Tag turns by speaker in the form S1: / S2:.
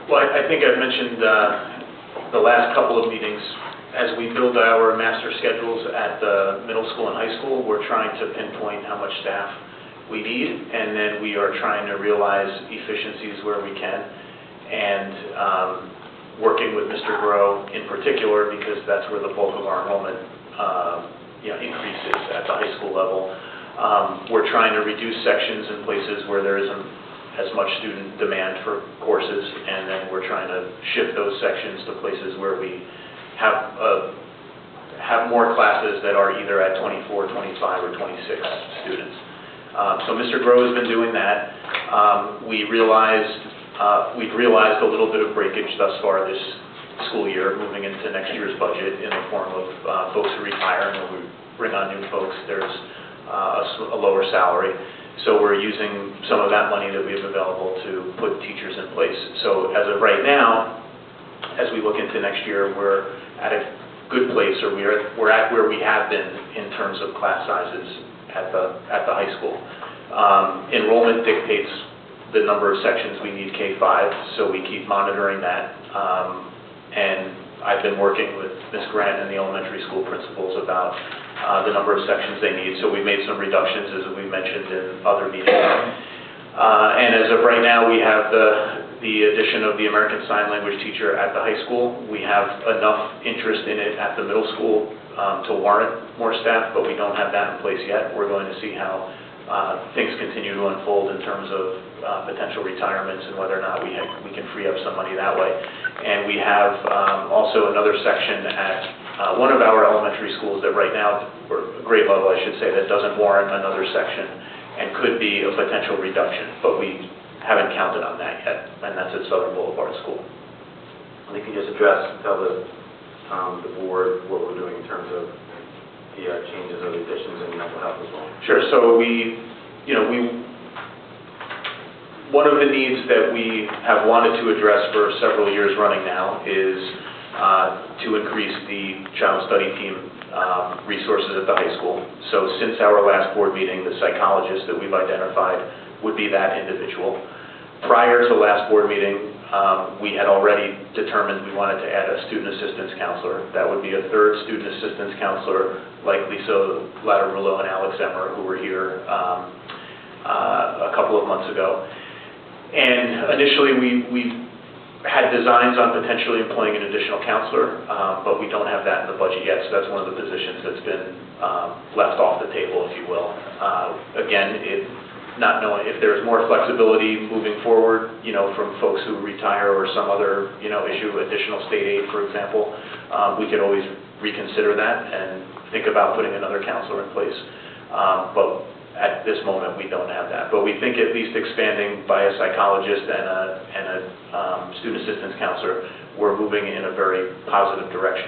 S1: Well, I think I've mentioned the last couple of meetings, as we build our master schedules at the middle school and high school, we're trying to pinpoint how much staff we need, and then we are trying to realize efficiencies where we can, and working with Mr. Groh in particular, because that's where the bulk of our enrollment increases at the high school level. We're trying to reduce sections in places where there isn't as much student demand for courses, and then we're trying to shift those sections to places where we have more classes that are either at 24, 25, or 26 students. So Mr. Groh has been doing that. We've realized a little bit of breakage thus far this school year, moving into next year's budget in the form of folks who retire, and when we bring on new folks, there's a lower salary. So we're using some of that money that we have available to put teachers in place. So as of right now, as we look into next year, we're at a good place, or we're at where we have been in terms of class sizes at the high school. Enrollment dictates the number of sections we need K-5, so we keep monitoring that. And I've been working with Ms. Grant and the elementary school principals about the number of sections they need. So we made some reductions, as we mentioned in other meetings. And as of right now, we have the addition of the American Sign Language teacher at the high school. We have enough interest in it at the middle school to warrant more staff, but we don't have that in place yet. We're going to see how things continue to unfold in terms of potential retirements and whether or not we can free up some money that way. And we have also another section at one of our elementary schools that right now, or grade level I should say, that doesn't warrant another section and could be a potential reduction, but we haven't counted on that yet, and that's at Southern Boulevard School.
S2: I think you just addressed, tell the board what we're doing in terms of the changes or additions in mental health as well.
S1: Sure. So one of the needs that we have wanted to address for several years running now is to increase the child study team resources at the high school. So since our last board meeting, the psychologist that we've identified would be that individual. Prior to last board meeting, we had already determined we wanted to add a student assistance counselor. That would be a third student assistance counselor, like Lisa Latterulo and Alex Emmer, who were here a couple of months ago. And initially, we had designs on potentially employing an additional counselor, but we don't have that in the budget yet, so that's one of the positions that's been left off the table, if you will. Again, not knowing if there's more flexibility moving forward, from folks who retire or some other, issue, additional state aid, for example, we could always reconsider that and think about putting another counselor in place. But at this moment, we don't have that. But we think at least expanding by a psychologist and a student assistance counselor, we're moving in a very positive direction.